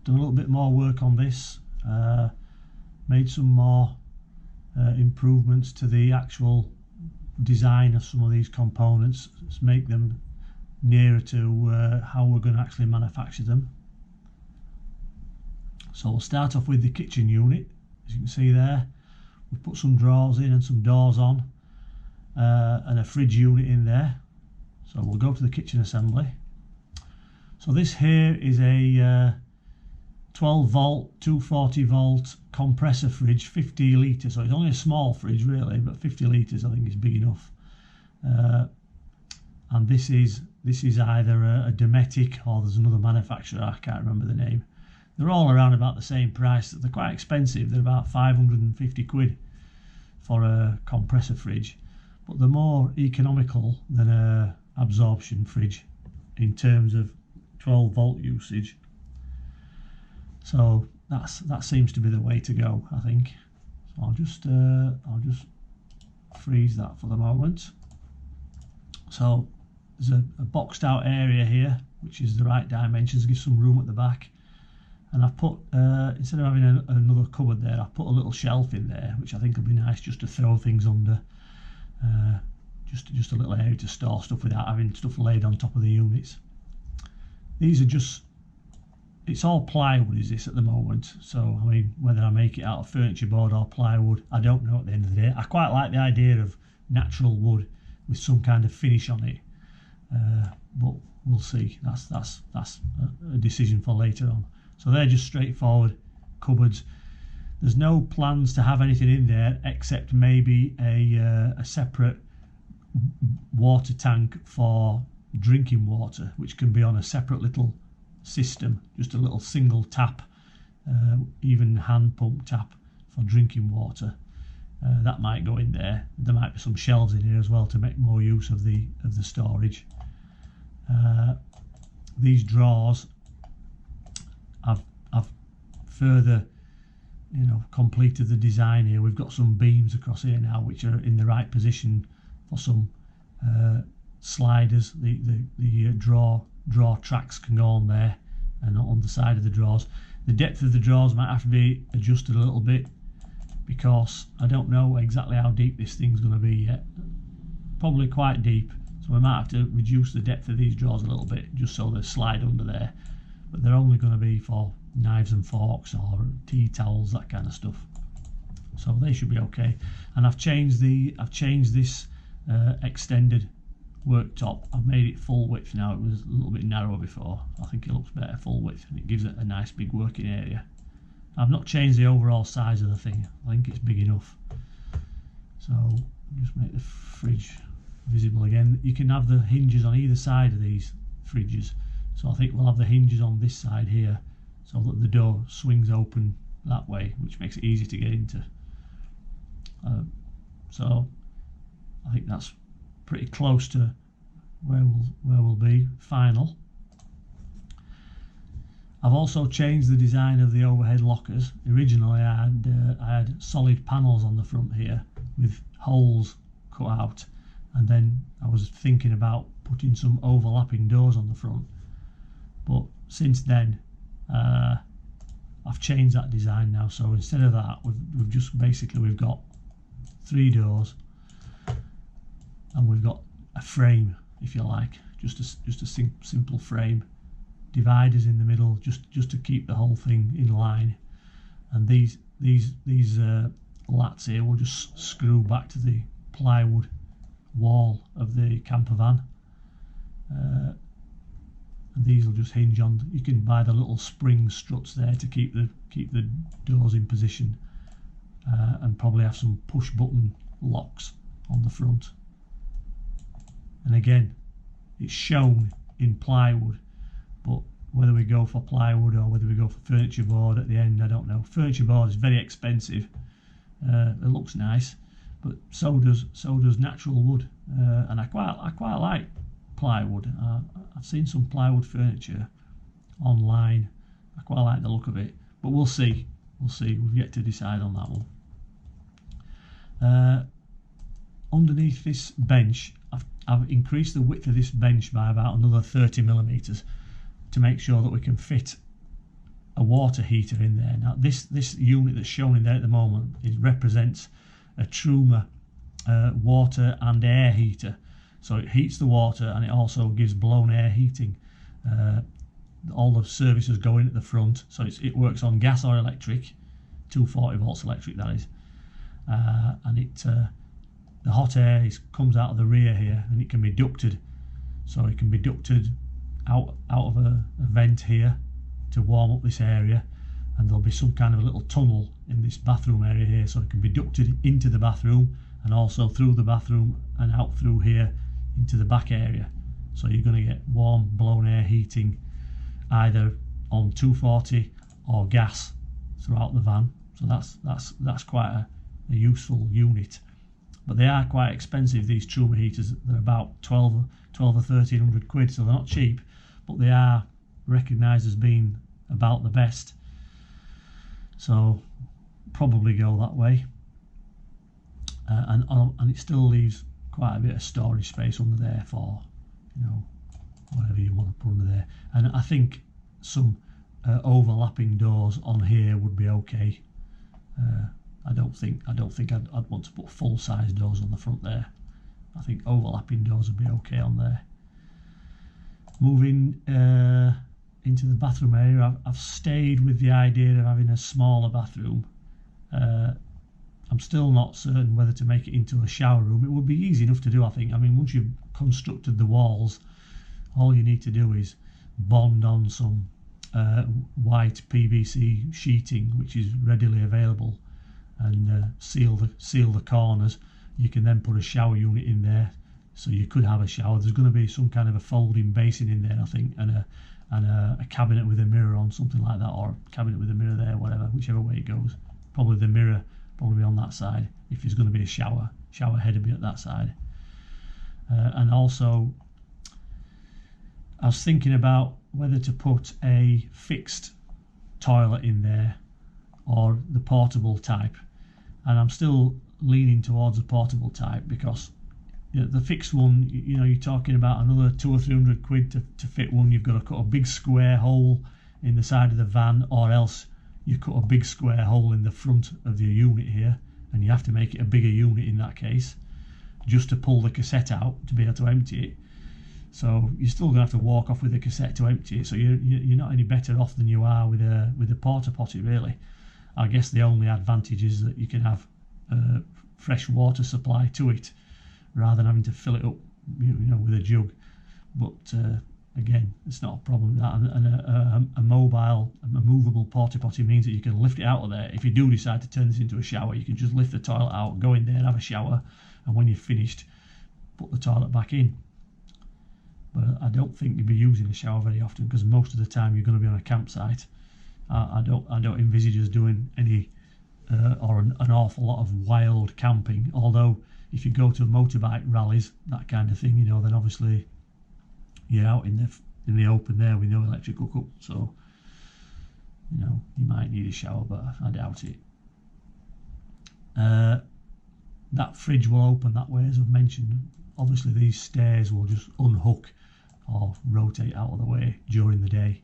done a little bit more work on this, made some more improvements to the actual design of some of these components to make them nearer to how we're going to actually manufacture them. So we'll start off with the kitchen unit. As you can see there, we've put some drawers in and some doors on, and a fridge unit in there. So we'll go to the kitchen assembly. So this here is a 12 volt 240 volt compressor fridge, 50 litres, so it's only a small fridge really, but 50 litres I think is big enough. And this is either a Dometic, or there's another manufacturer, I can't remember the name. They're all around about the same price. They're quite expensive. They're about 550 quid for a compressor fridge, but they're more economical than a absorption fridge in terms of 12 volt usage. So that seems to be the way to go, I think. So I'll just freeze that for the moment. So there's a boxed out area here, which is the right dimensions, gives some room at the back. And I've put, instead of having another cupboard there, I've put a little shelf in there, which I think will be nice just to throw things under. Just a little area to store stuff without having stuff laid on top of the units. These are just, it's all plywood is this at the moment, so I mean whether I make it out of furniture board or plywood, I don't know at the end of the day. I quite like the idea of natural wood with some kind of finish on it, but we'll see. That's a decision for later on. So they're just straightforward cupboards. There's no plans to have anything in there except maybe a separate water tank for drinking water, which can be on a separate little system, just a little single tap, even hand pump tap for drinking water. That might go in there. There might be some shelves in here as well to make more use of the storage. These drawers, I've further, completed the design here. We've got some beams across here now which are in the right position for some sliders. The drawer tracks can go on there and on the side of the drawers. The depth of the drawers might have to be adjusted a little bit because I don't know exactly how deep this thing's going to be yet. Probably quite deep, so we might have to reduce the depth of these drawers a little bit just so they slide under there, but they're only going to be for knives and forks or tea towels, that kind of stuff, so they should be okay. And I've changed this extended worktop. I've made it full width now. It was a little bit narrow before. I think it looks better full width and it gives it a nice big working area. I've not changed the overall size of the thing. I think it's big enough. So just make the fridge visible again. You can have the hinges on either side of these fridges, so I think we'll have the hinges on this side here so that the door swings open that way, which makes it easy to get into. So I think that's pretty close to where we'll be final. I've also changed the design of the overhead lockers. Originally I had solid panels on the front here with holes cut out, and then I was thinking about putting some overlapping doors on the front, but since then I've changed that design now. So instead of that, we've got 3 doors, and we've got a frame, if you like, just a simple frame, dividers in the middle, just to keep the whole thing in line. And these lats here will just screw back to the plywood wall of the camper van. And these will just hinge on. You can buy the little spring struts there to keep the doors in position, and probably have some push button locks on the front. And again, it's shown in plywood, but whether we go for plywood or whether we go for furniture board at the end, I don't know. Furniture board is very expensive. It looks nice, but so does natural wood, and I quite like plywood. I've seen some plywood furniture online. I quite like the look of it, but we'll see. We've yet to decide on that one. Underneath this bench, I've increased the width of this bench by about another 30mm to make sure that we can fit a water heater in there. Now this unit that's shown in there at the moment, it represents a Truma water and air heater. So it heats the water and it also gives blown air heating. All the services go in at the front, so it works on gas or electric, 240 volts electric that is, and the hot air comes out of the rear here, and it can be ducted. So it can be ducted out of a vent here to warm up this area, and there'll be some kind of a little tunnel in this bathroom area here, so it can be ducted into the bathroom and also through the bathroom and out through here into the back area. So you're going to get warm blown air heating either on 240 or gas throughout the van. So that's quite a useful unit. But they are quite expensive, these Truma heaters. They're about 12 or 1300 quid, so they're not cheap, but they are recognised as being about the best. So probably go that way. And it still leaves quite a bit of storage space under there for, you know, whatever you want to put under there. And I think some overlapping doors on here would be okay. I don't think I'd want to put full-size doors on the front there. I think overlapping doors would be okay on there. Moving into the bathroom area, I've stayed with the idea of having a smaller bathroom. I'm still not certain whether to make it into a shower room. It would be easy enough to do, I think. I mean, once you've constructed the walls, all you need to do is bond on some white PVC sheeting, which is readily available, and seal the corners. You can then put a shower unit in there, so you could have a shower. There's going to be some kind of a folding basin in there, I think, and a cabinet with a mirror on, something like that, or a cabinet with a mirror there, whatever, whichever way it goes. Probably the mirror probably on that side, if there's going to be a shower head will be at that side. And also, I was thinking about whether to put a fixed toilet in there or the portable type, and I'm still leaning towards the portable type, because the fixed one, you know, you're talking about another 200 or 300 quid to fit one. You've got to cut a big square hole in the side of the van, or else you cut a big square hole in the front of the unit here, and you have to make it a bigger unit in that case, just to pull the cassette out to be able to empty it. So you're still going to have to walk off with the cassette to empty it, so you're not any better off than you are with a porta potty, really. I guess the only advantage is that you can have fresh water supply to it, rather than having to fill it up, you know, with a jug. But again, it's not a problem. And a movable porta potty means that you can lift it out of there. If you do decide to turn this into a shower, you can just lift the toilet out, go in there and have a shower, and when you're finished, put the toilet back in. But I don't think you'll be using a shower very often, because most of the time you're going to be on a campsite. I don't envisage us doing any or an awful lot of wild camping. Although if you go to motorbike rallies, that kind of thing, you know, then obviously you're out in the open there with no electric hookup, so you know you might need a shower, but I doubt it. That fridge will open that way, as I've mentioned. Obviously these stairs will just unhook or rotate out of the way during the day.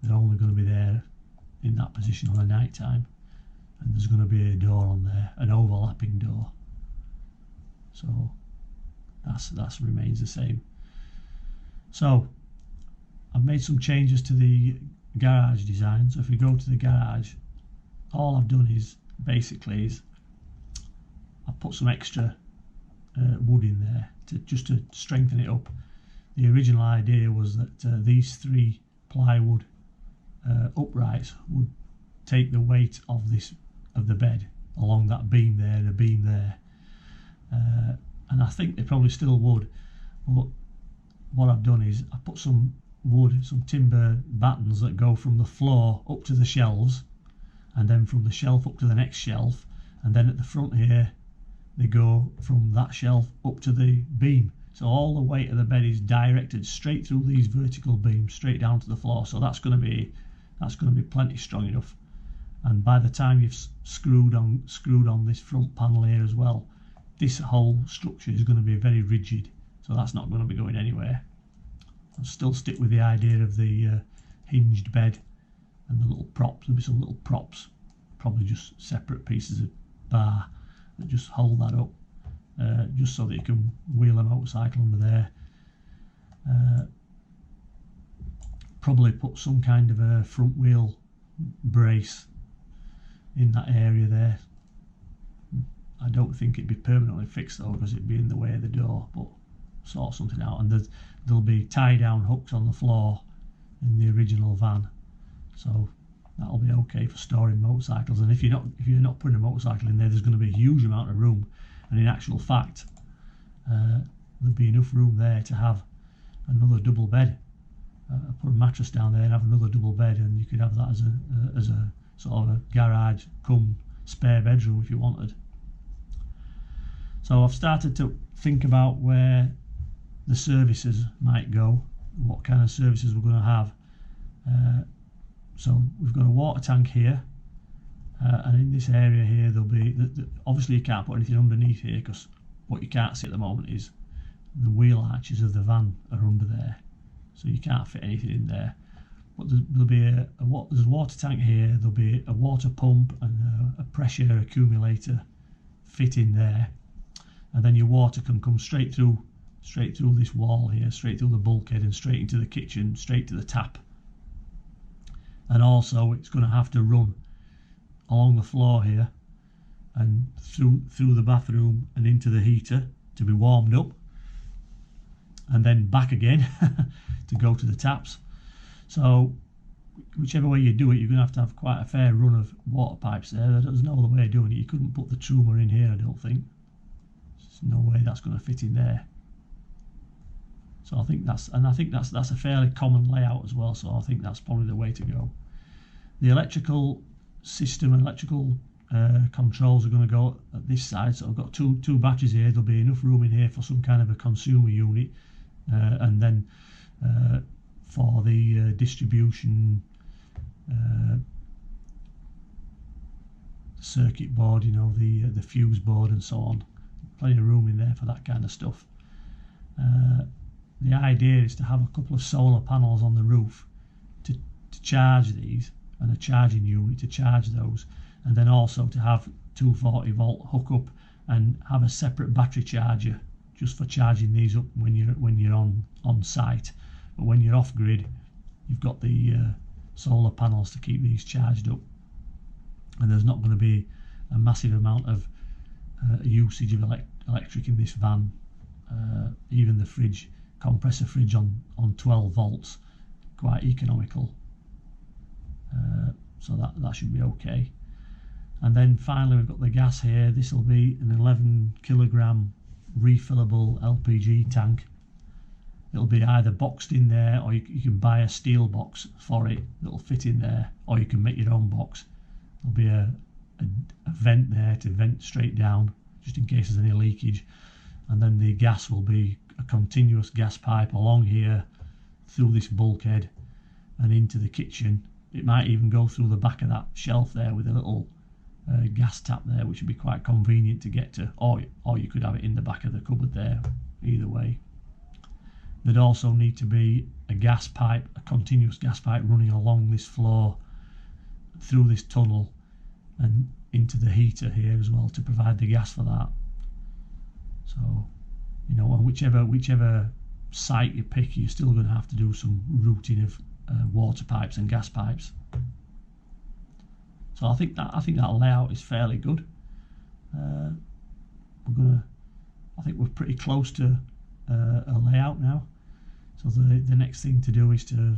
They're only going to be there in that position on the night time, and there's going to be a door on there, an overlapping door, so that remains the same. So I've made some changes to the garage design. So if we go to the garage, all I've done is basically I've put some extra wood in there just to strengthen it up. The original idea was that these 3 plywood uprights would take the weight of the bed along that beam there and a beam there, and I think they probably still would. But what I've done is I put some wood, some timber battens that go from the floor up to the shelves, and then from the shelf up to the next shelf, and then at the front here they go from that shelf up to the beam. So all the weight of the bed is directed straight through these vertical beams, straight down to the floor. So that's going to be plenty strong enough. And by the time you've screwed on this front panel here as well, this whole structure is going to be very rigid. So that's not going to be going anywhere. I'll still stick with the idea of the hinged bed and the little props, there'll be some little props, probably just separate pieces of bar that just hold that up, just so that you can wheel a motorcycle under there. Probably put some kind of a front wheel brace in that area there. I don't think it'd be permanently fixed though, because it'd be in the way of the door, but sort something out. And there'll be tie down hooks on the floor in the original van, so that'll be okay for storing motorcycles. And if you're not putting a motorcycle in there, there's going to be a huge amount of room, and in actual fact there'll be enough room there to have another double bed. Put a mattress down there and have another double bed, and you could have that as a sort of a garage cum spare bedroom if you wanted. So I've started to think about where the services might go, what kind of services we're going to have. So we've got a water tank here, and in this area here there'll be, obviously you can't put anything underneath here, because what you can't see at the moment is the wheel arches of the van are under there, so you can't fit anything in there. But there'll be there's a water tank here, there'll be a water pump and a pressure accumulator fit in there, and then your water can come straight through this wall here, straight through the bulkhead and straight into the kitchen, straight to the tap. And also it's going to have to run along the floor here and through the bathroom and into the heater to be warmed up, and then back again to go to the taps. So whichever way you do it, you're going to have quite a fair run of water pipes there. There's no other way of doing it. You couldn't put the Truma in here, I don't think. There's no way that's going to fit in there. So I think that's a fairly common layout as well, so I think that's probably the way to go. The electrical system and electrical controls are going to go at this side, so I've got two batteries here. There'll be enough room in here for some kind of a consumer unit, and then for the distribution circuit board, you know, the fuse board and so on. Plenty of room in there for that kind of stuff. The idea is to have a couple of solar panels on the roof to charge these, and a charging unit to charge those, and then also to have 240 volt hookup and have a separate battery charger just for charging these up when you're on site. But when you're off grid, you've got the solar panels to keep these charged up, and there's not going to be a massive amount of usage of electric in this van. Even the fridge, compressor fridge on 12 volts, quite economical, so that should be okay. And then finally we've got the gas here. This will be an 11 kilogram refillable LPG tank. It'll be either boxed in there, or you can buy a steel box for it that'll fit in there, or you can make your own box. There'll be a vent there to vent straight down just in case there's any leakage, and then the gas will be a continuous gas pipe along here through this bulkhead and into the kitchen. It might even go through the back of that shelf there with a little gas tap there, which would be quite convenient to get to, or you could have it in the back of the cupboard there. Either way, there'd also need to be a gas pipe, a continuous gas pipe running along this floor through this tunnel and into the heater here as well to provide the gas for that. So, you know, on whichever site you pick, you're still going to have to do some routing of water pipes and gas pipes. So I think that layout is fairly good. I think we're pretty close to a layout now. So the next thing to do is to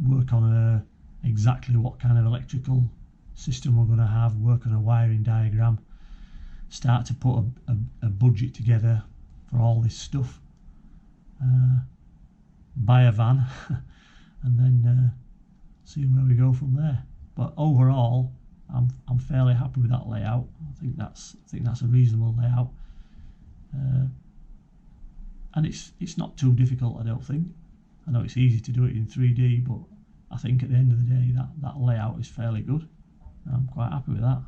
work on exactly what kind of electrical system we're going to have, work on a wiring diagram, start to put a budget together for all this stuff, buy a van, and then see where we go from there. But overall, I'm fairly happy with that layout. I think that's a reasonable layout, and it's not too difficult, I don't think. I know it's easy to do it in 3D, but I think at the end of the day that layout is fairly good. I'm quite happy with that.